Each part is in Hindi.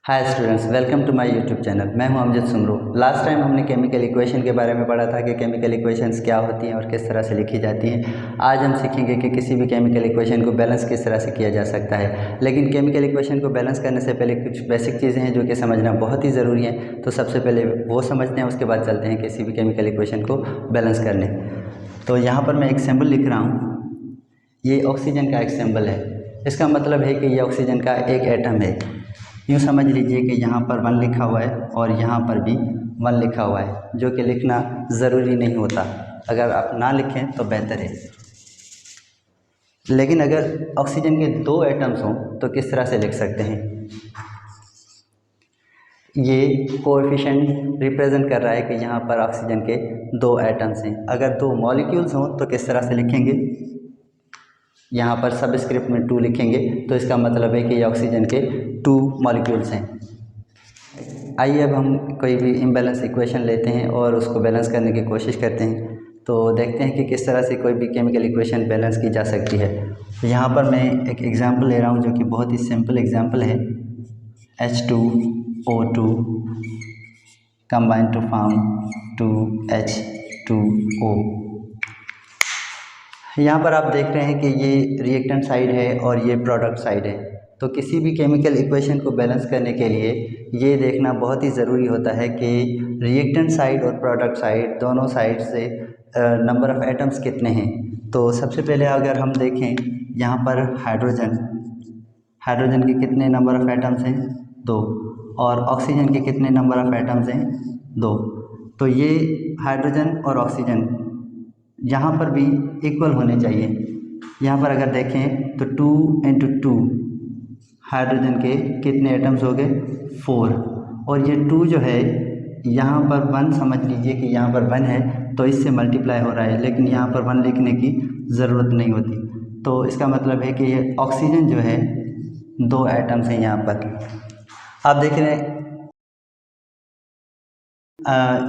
Hi students, welcome to my YouTube channel. मैं हूं अमजद सुमरो। लास्ट टाइम हमने केमिकल इक्वेशन के बारे में पढ़ा था कि केमिकल इक्वेशंस क्या होती हैं और किस तरह से लिखी जाती हैं। आज हम सीखेंगे कि किसी भी केमिकल इक्वेशन को बैलेंस किस तरह से किया जा सकता है। लेकिन केमिकल इक्वेशन को बैलेंस करने से पहले कुछ बेसिक चीज़ें हैं जो कि समझना बहुत ही ज़रूरी है। तो सबसे पहले वो समझते हैं, उसके बाद चलते हैं किसी भी केमिकल इक्वेशन को बैलेंस करने। तो यहाँ पर मैं एक सिंबल लिख रहा हूँ। ये ऑक्सीजन का एक सिंबल है। इसका मतलब है कि ये ऑक्सीजन का एक एटम है। यूँ समझ लीजिए कि यहाँ पर 1 लिखा हुआ है और यहाँ पर भी 1 लिखा हुआ है, जो कि लिखना ज़रूरी नहीं होता। अगर आप ना लिखें तो बेहतर है। लेकिन अगर ऑक्सीजन के 2 एटम्स हों तो किस तरह से लिख सकते हैं। ये कोएफिशिएंट रिप्रेजेंट कर रहा है कि यहाँ पर ऑक्सीजन के 2 एटम्स हैं। अगर 2 मॉलिक्यूल्स हों तो किस तरह से लिखेंगे। यहाँ पर सबस्क्रिप्ट में 2 लिखेंगे, तो इसका मतलब है कि ये ऑक्सीजन के 2 मॉलिक्यूल्स हैं। आइए अब हम कोई भी इम्बैलेंस इक्वेशन लेते हैं और उसको बैलेंस करने की कोशिश करते हैं। तो देखते हैं कि किस तरह से कोई भी केमिकल इक्वेशन बैलेंस की जा सकती है। तो यहाँ पर मैं एक एग्जांपल ले रहा हूँ जो कि बहुत ही सिंपल एग्जांपल है। H2O2 combine to form 2H2O। यहाँ पर आप देख रहे हैं कि ये रिएक्टेंट साइड है और ये प्रोडक्ट साइड है। तो किसी भी केमिकल इक्वेशन को बैलेंस करने के लिए ये देखना बहुत ही ज़रूरी होता है कि रिएक्टेंट साइड और प्रोडक्ट साइड दोनों साइड से नंबर ऑफ़ एटम्स कितने हैं। तो सबसे पहले अगर हम देखें यहाँ पर हाइड्रोजन के कितने नंबर ऑफ़ एटम्स हैं, 2। और ऑक्सीजन के कितने नंबर ऑफ़ एटम्स हैं, 2। तो ये हाइड्रोजन और ऑक्सीजन यहाँ पर भी इक्वल होने चाहिए। यहाँ पर अगर देखें तो 2 × 2 हाइड्रोजन के कितने एटम्स हो गए, 4। और ये 2 जो है यहाँ पर 1 समझ लीजिए कि यहाँ पर 1 है तो इससे मल्टीप्लाई हो रहा है, लेकिन यहाँ पर 1 लिखने की ज़रूरत नहीं होती। तो इसका मतलब है कि ये ऑक्सीजन जो है 2 एटम्स हैं। यहाँ पर आप देख रहे हैं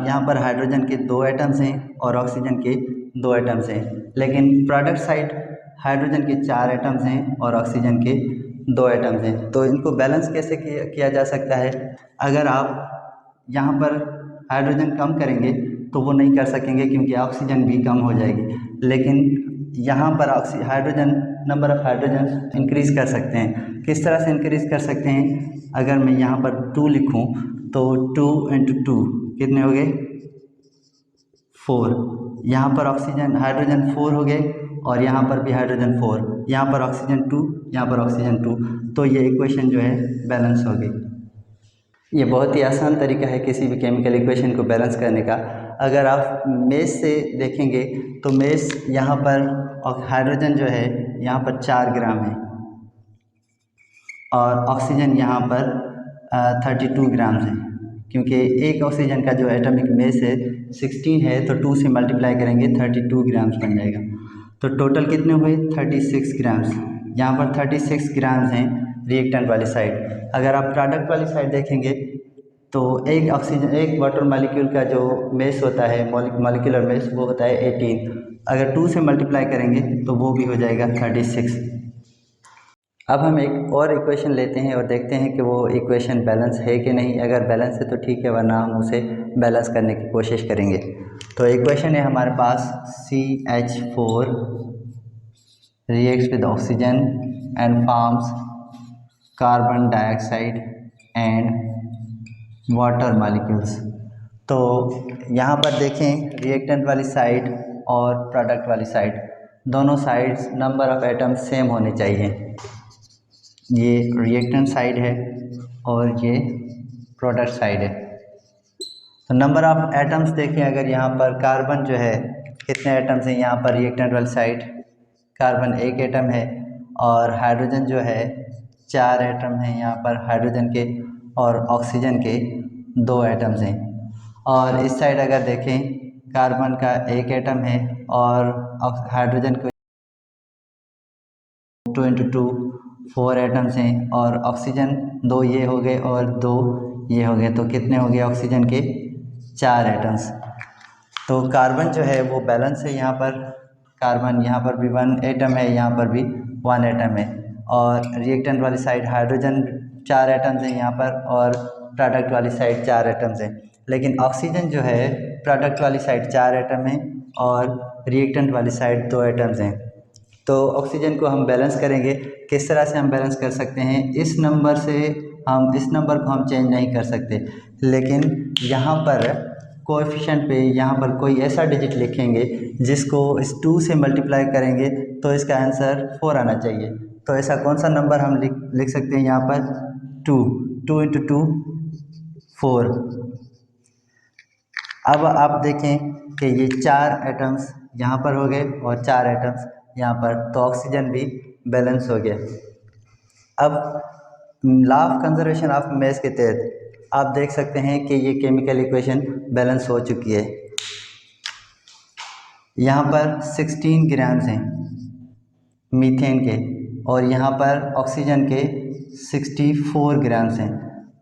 यहाँ पर हाइड्रोजन के 2 एटम्स हैं और ऑक्सीजन के 2 एटम्स हैं। लेकिन प्रोडक्ट साइड हाइड्रोजन के 4 एटम्स हैं और ऑक्सीजन के 2 एटम्स हैं। तो इनको बैलेंस कैसे किया जा सकता है। अगर आप यहाँ पर हाइड्रोजन कम करेंगे तो वो नहीं कर सकेंगे क्योंकि ऑक्सीजन भी कम हो जाएगी। लेकिन यहाँ पर hydrogen number of hydrogen increase कर सकते हैं। किस तरह से इंक्रीज़ कर सकते हैं। अगर मैं यहाँ पर 2 लिखूँ तो 2 × 2 कितने हो गए, 4। यहाँ पर ऑक्सीजन हाइड्रोजन 4 हो गए और यहाँ पर भी हाइड्रोजन 4, यहाँ पर ऑक्सीजन 2, यहाँ पर ऑक्सीजन 2। तो ये इक्वेशन जो है बैलेंस हो गई। ये बहुत ही आसान तरीका है किसी भी केमिकल इक्वेशन को बैलेंस करने का। अगर आप मेस से देखेंगे तो मेस यहाँ पर हाइड्रोजन जो है यहाँ पर 4 ग्राम है और ऑक्सीजन यहाँ पर 32 ग्राम है। क्योंकि एक ऑक्सीजन का जो एटॉमिक मेस है 16 है, तो 2 से मल्टीप्लाई करेंगे 32 ग्राम्स बन जाएगा। तो टोटल कितने हुए, 36 ग्राम्स। यहाँ पर 36 ग्राम्स हैं रिएक्टेंट वाली साइड। अगर आप प्रोडक्ट वाली साइड देखेंगे तो एक वाटर मॉलिक्यूल का जो मेस होता है, मॉलिक्यूलर मेस, वो होता है 18। अगर 2 से मल्टीप्लाई करेंगे तो वो भी हो जाएगा 36। अब हम एक और इक्वेशन लेते हैं और देखते हैं कि वो इक्वेशन बैलेंस है कि नहीं। अगर बैलेंस है तो ठीक है, वरना हम उसे बैलेंस करने की कोशिश करेंगे। तो इक्वेशन है हमारे पास CH4 reacts with oxygen and forms carbon dioxide and water molecules. तो यहाँ पर देखें रिएक्टेंट वाली साइड और प्रोडक्ट वाली साइड, दोनों sides number of atoms same होने चाहिए। ये रिएक्टेंट साइड है और ये प्रोडक्ट साइड है। तो नंबर ऑफ़ एटम्स देखें, अगर यहाँ पर कार्बन जो है कितने एटम्स हैं, यहाँ पर रिएक्टेंट वाली साइड कार्बन 1 एटम है और हाइड्रोजन जो है 4 एटम हैं यहाँ पर हाइड्रोजन के, और ऑक्सीजन के 2 एटम्स हैं। और इस साइड अगर देखें कार्बन का 1 एटम है और हाइड्रोजन को 2 × 2 4 एटम्स हैं और ऑक्सीजन 2 ये हो गए और 2 ये हो गए। तो कितने हो गए ऑक्सीजन के, 4 एटम्स। तो कार्बन जो है वो बैलेंस है। यहाँ पर कार्बन यहाँ पर भी 1 एटम है, यहाँ पर भी 1 एटम है। और रिएक्टेंट वाली साइड हाइड्रोजन 4 एटम्स हैं यहाँ पर और प्रोडक्ट वाली साइड 4 एटम्स हैं। लेकिन ऑक्सीजन जो है प्रोडक्ट वाली साइड 4 एटम है और रिएक्टेंट वाली साइड 2 एटम्स हैं। तो ऑक्सीजन को हम बैलेंस करेंगे। किस तरह से हम बैलेंस कर सकते हैं? इस नंबर से हम इस नंबर को हम चेंज नहीं कर सकते, लेकिन यहाँ पर कोएफिशिएंट पे यहाँ पर कोई ऐसा डिजिट लिखेंगे जिसको इस 2 से मल्टीप्लाई करेंगे तो इसका आंसर 4 आना चाहिए। तो ऐसा कौन सा नंबर हम लिख सकते हैं यहाँ पर? 2 इंटू 2 4। अब आप देखें कि ये 4 एटम्स यहाँ पर हो गए और 4 एटम्स यहाँ पर, तो ऑक्सीजन भी बैलेंस हो गया। अब law of conservation of mass के तहत आप देख सकते हैं कि ये केमिकल इक्वेशन बैलेंस हो चुकी है। यहाँ पर 16 ग्राम्स हैं मीथेन के और यहाँ पर ऑक्सीजन के 64 ग्राम्स हैं।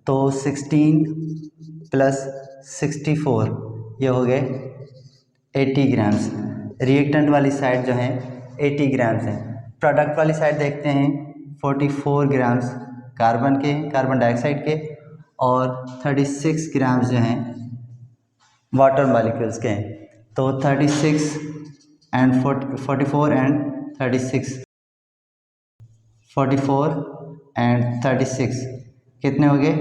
तो 16 प्लस 64 ये हो गए 80 ग्राम्स। रिएक्टेंट वाली साइड जो है 80 ग्राम्स हैं। प्रोडक्ट वाली साइड देखते हैं 44 ग्राम्स कार्बन डाइऑक्साइड के और 36 ग्राम्स जो हैं वाटर मॉलिक्यूल्स के हैं। तो 36 एंड 44 एंड 36 44 एंड 36 कितने हो गए?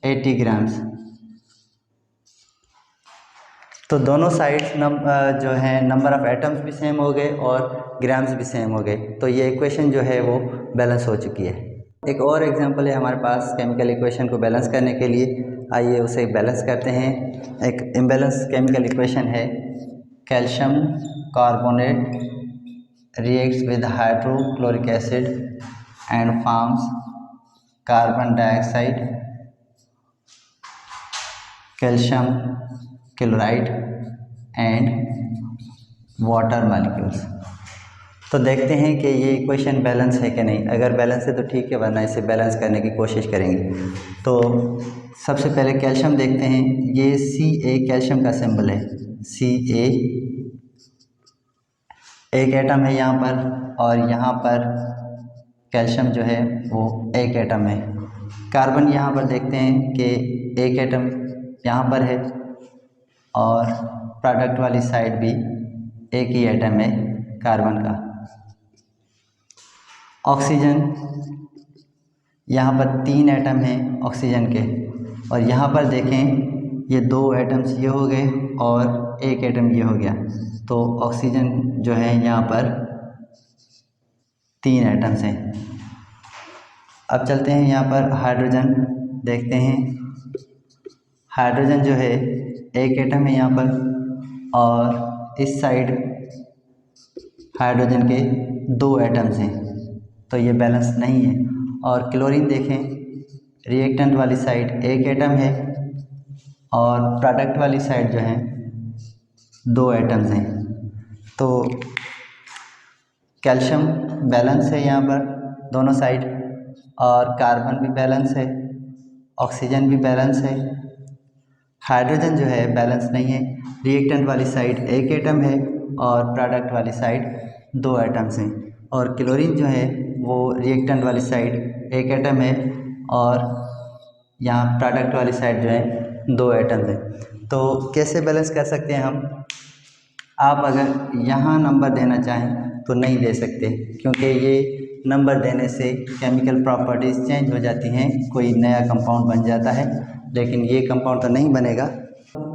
80 ग्राम्स। तो दोनों साइड्स जो है नंबर ऑफ़ एटम्स भी सेम हो गए और ग्राम्स भी सेम हो गए। तो ये इक्वेशन जो है वो बैलेंस हो चुकी है। एक और एग्जांपल है हमारे पास केमिकल इक्वेशन को बैलेंस करने के लिए। आइए उसे बैलेंस करते हैं। एक इम्बैलेंस केमिकल इक्वेशन है। Calcium carbonate reacts with hydrochloric acid and forms carbon dioxide calcium chloride and water molecules. तो देखते हैं कि ये इक्वेशन बैलेंस है कि नहीं। अगर बैलेंस है तो ठीक है, वरना इसे बैलेंस करने की कोशिश करेंगे। तो सबसे पहले कैल्शियम देखते हैं। ये Ca कैल्शियम का सिंबल है। Ca एक एटम है यहाँ पर और यहाँ पर कैल्शियम जो है वो एक एटम है। कार्बन यहाँ पर देखते हैं कि एक एटम यहाँ पर है और प्रोडक्ट वाली साइड भी एक ही एटम है कार्बन का। ऑक्सीजन यहाँ पर 3 एटम हैं ऑक्सीजन के और यहाँ पर देखें ये 2 एटम्स ये हो गए और एक एटम ये हो गया। तो ऑक्सीजन जो है यहाँ पर 3 एटम्स हैं। अब चलते हैं यहाँ पर हाइड्रोजन देखते हैं। हाइड्रोजन जो है एक एटम है यहाँ पर और इस साइड हाइड्रोजन के 2 एटम्स हैं, तो ये बैलेंस नहीं है। और क्लोरीन देखें, रिएक्टेंट वाली साइड एक एटम है और प्रोडक्ट वाली साइड जो है 2 एटम्स हैं। तो कैल्शियम बैलेंस है यहाँ पर दोनों साइड और कार्बन भी बैलेंस है, ऑक्सीजन भी बैलेंस है। हाइड्रोजन जो है बैलेंस नहीं है। रिएक्टेंट वाली साइड एक एटम है और प्रोडक्ट वाली साइड 2 एटम्स हैं। और क्लोरीन जो है वो रिएक्टेंट वाली साइड एक एटम है और यहाँ प्रोडक्ट वाली साइड जो है 2 एटम्स हैं। तो कैसे बैलेंस कर सकते हैं हम? आप अगर यहाँ नंबर देना चाहें तो नहीं दे सकते, क्योंकि ये नंबर देने से केमिकल प्रॉपर्टीज़ चेंज हो जाती हैं, कोई नया कंपाउंड बन जाता है, लेकिन ये कंपाउंड तो नहीं बनेगा।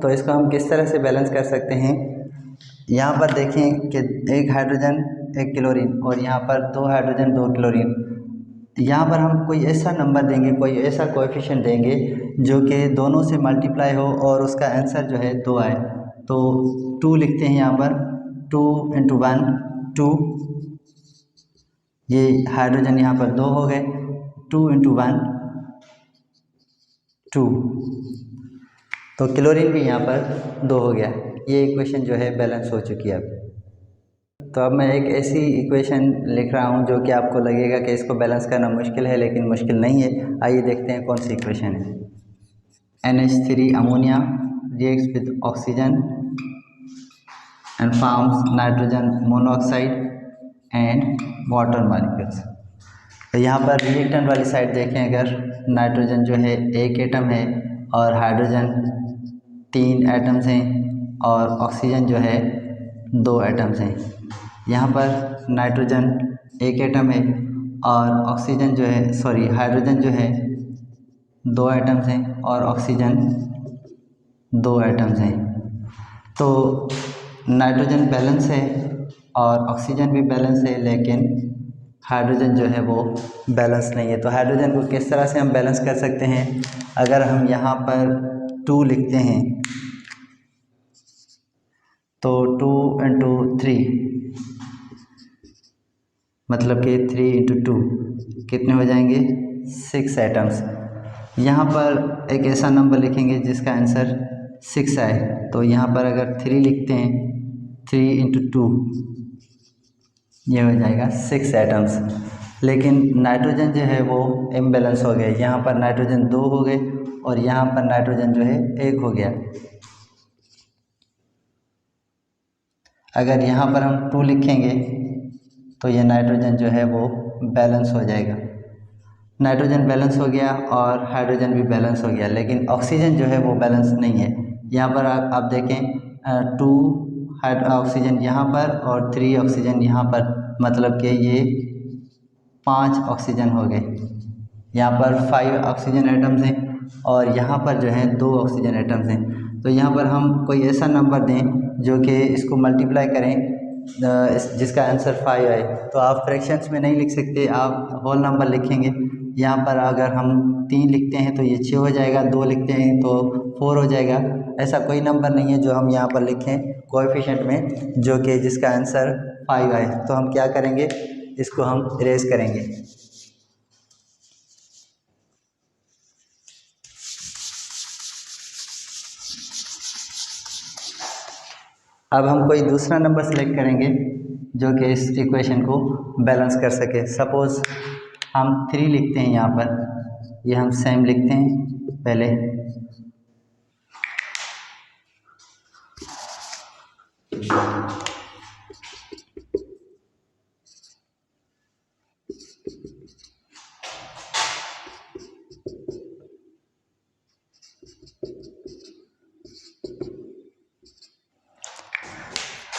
तो इसको हम किस तरह से बैलेंस कर सकते हैं? यहाँ पर देखें कि एक हाइड्रोजन एक क्लोरीन और यहाँ पर 2 हाइड्रोजन 2 क्लोरीन। यहाँ पर हम कोई ऐसा नंबर देंगे, कोई ऐसा कोएफिशिएंट देंगे जो कि दोनों से मल्टीप्लाई हो और उसका आंसर जो है 2 आए। तो 2 लिखते हैं यहाँ पर, 2 इंटू 1 2। ये हाइड्रोजन यहाँ पर 2 हो गए, 2 इंटू 1 2। तो क्लोरीन भी यहाँ पर 2 हो गया। ये इक्वेशन जो है बैलेंस हो चुकी है अब। तो अब मैं एक ऐसी इक्वेशन लिख रहा हूँ जो कि आपको लगेगा कि इसको बैलेंस करना मुश्किल है, लेकिन मुश्किल नहीं है। आइए देखते हैं कौन सी इक्वेशन है। NH3 ammonia reacts with oxygen and forms nitrogen monoxide and water molecules. तो यहाँ पर रिएक्टेंट वाली साइड देखें, अगर नाइट्रोजन जो है एक एटम है और हाइड्रोजन 3 एटम्स हैं और ऑक्सीजन जो है 2 एटम्स हैं। यहाँ पर नाइट्रोजन एक एटम है और ऑक्सीजन जो है हाइड्रोजन जो है 2 एटम्स हैं और ऑक्सीजन 2 एटम्स हैं। तो नाइट्रोजन बैलेंस है और ऑक्सीजन भी बैलेंस है, लेकिन हाइड्रोजन जो है वो बैलेंस नहीं है। तो हाइड्रोजन को किस तरह से हम बैलेंस कर सकते हैं? अगर हम यहाँ पर 2 लिखते हैं तो 2 इंटू 3 मतलब कि 3 इंटू 2 कितने हो जाएंगे? 6 एटम्स। यहाँ पर एक ऐसा नंबर लिखेंगे जिसका आंसर 6 आए। तो यहाँ पर अगर 3 लिखते हैं 3 इंटू 2 ये हो जाएगा 6 एटम्स। लेकिन नाइट्रोजन जो है वो इम्बैलेंस हो गया। यहाँ पर नाइट्रोजन 2 हो गए और यहाँ पर नाइट्रोजन जो है 1 हो गया। अगर यहाँ पर हम 2 लिखेंगे तो ये नाइट्रोजन जो है वो बैलेंस हो जाएगा। नाइट्रोजन बैलेंस हो गया और हाइड्रोजन भी बैलेंस हो गया, लेकिन ऑक्सीजन जो है वो बैलेंस नहीं है। यहाँ पर आप देखें 2 ऑक्सीजन यहाँ पर और 3 ऑक्सीजन यहाँ पर, मतलब कि ये 5 ऑक्सीजन हो गए। यहाँ पर 5 ऑक्सीजन एटम्स हैं और यहाँ पर जो है 2 ऑक्सीजन एटम्स हैं। तो यहाँ पर हम कोई ऐसा नंबर दें जो कि इसको मल्टीप्लाई करें जिसका आंसर 5 आए। तो आप फ्रैक्शंस में नहीं लिख सकते, आप होल नंबर लिखेंगे। यहाँ पर अगर हम 3 लिखते हैं तो ये 6 हो जाएगा, 2 लिखते हैं तो 4 हो जाएगा। ऐसा कोई नंबर नहीं है जो हम यहाँ पर लिखें कोएफिशिएंट में जो कि जिसका आंसर 5 आए। तो हम क्या करेंगे, इसको हम इरेज करेंगे। अब हम कोई दूसरा नंबर सेलेक्ट करेंगे जो कि इस इक्वेशन को बैलेंस कर सके। सपोज़ हम 3 लिखते हैं यहाँ पर, ये हम सेम लिखते हैं पहले।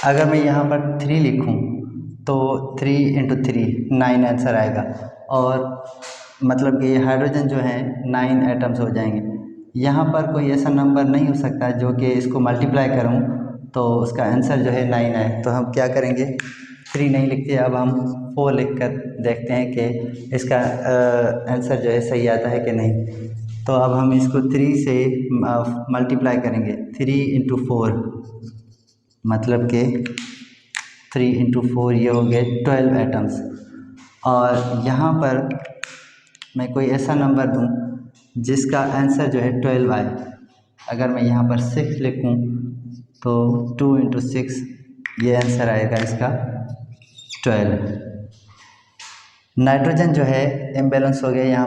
अगर मैं यहाँ पर 3 लिखूँ तो 3 इंटू 3 9 आंसर आएगा और मतलब कि हाइड्रोजन जो है 9 एटम्स हो जाएंगे। यहाँ पर कोई ऐसा नंबर नहीं हो सकता जो कि इसको मल्टीप्लाई करूँ तो उसका आंसर जो है 9 आए। तो हम क्या करेंगे, 3 नहीं लिखते, अब हम 4 लिख कर देखते हैं कि इसका आंसर जो है सही आता है कि नहीं। तो अब हम इसको 3 से मल्टीप्लाई करेंगे। 3 इंटू 4 मतलब कि 3 इंटू 4 ये हो गए 12 एटम्स। और यहाँ पर मैं कोई ऐसा नंबर दूँ जिसका आंसर जो है 12 आए। अगर मैं यहाँ पर 6 लिखूँ तो 2 इंटू 6 ये आंसर आएगा इसका 12। नाइट्रोजन जो है इम्बैलेंस हो गया। यहाँ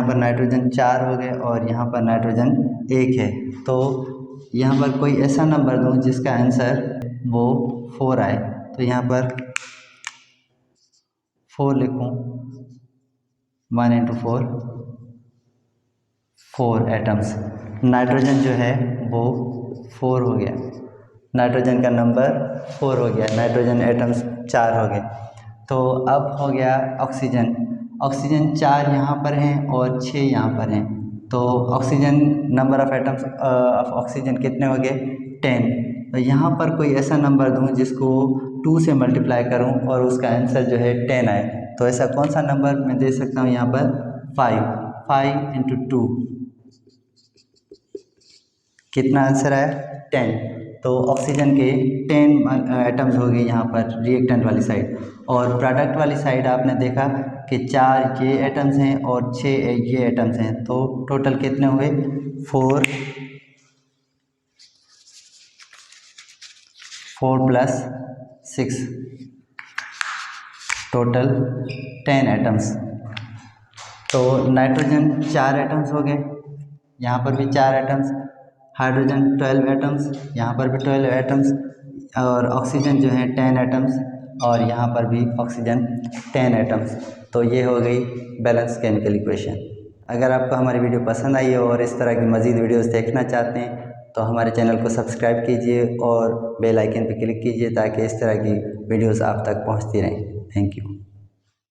पर नाइट्रोजन 4 हो गए और यहाँ पर नाइट्रोजन 1 है। तो यहाँ पर कोई ऐसा नंबर दूँ जिसका आंसर वो 4 आए। तो यहाँ पर 4 लिखूँ, 1 इंटू 4 4 एटम्स। नाइट्रोजन जो है वो 4 हो गया, नाइट्रोजन का नंबर 4 हो गया, नाइट्रोजन एटम्स 4 हो गए। तो अब हो गया ऑक्सीजन। ऑक्सीजन 4 यहाँ पर हैं और 6 यहाँ पर हैं। तो oxygen number of atoms of oxygen कितने हो गए, 10। तो यहाँ पर कोई ऐसा नंबर दूँ जिसको 2 से मल्टीप्लाई करूँ और उसका आंसर जो है 10 आए। तो ऐसा कौन सा नंबर मैं दे सकता हूँ यहाँ पर, 5 इंटू 2 कितना आंसर आया, 10। तो ऑक्सीजन के 10 एटम्स हो गए यहाँ पर रिएक्टेंट वाली साइड, और प्रोडक्ट वाली साइड आपने देखा कि 4 ये एटम्स हैं और 6 ये एटम्स हैं। तो टोटल कितने हुए, 4 प्लस 6 टोटल 10 एटम्स। तो नाइट्रोजन 4 एटम्स हो गए, यहाँ पर भी 4 एटम्स, हाइड्रोजन 12 एटम्स, यहाँ पर भी 12 एटम्स, और ऑक्सीजन जो है 10 एटम्स, और यहाँ पर भी ऑक्सीजन 10 एटम्स। तो ये हो गई बैलेंस केमिकल इक्वेशन। अगर आपको हमारी वीडियो पसंद आई हो और इस तरह की मज़ीद वीडियोस देखना चाहते हैं तो हमारे चैनल को सब्सक्राइब कीजिए और बेल आइकन पर क्लिक कीजिए ताकि इस तरह की वीडियोस आप तक पहुंचती रहें। Thank you.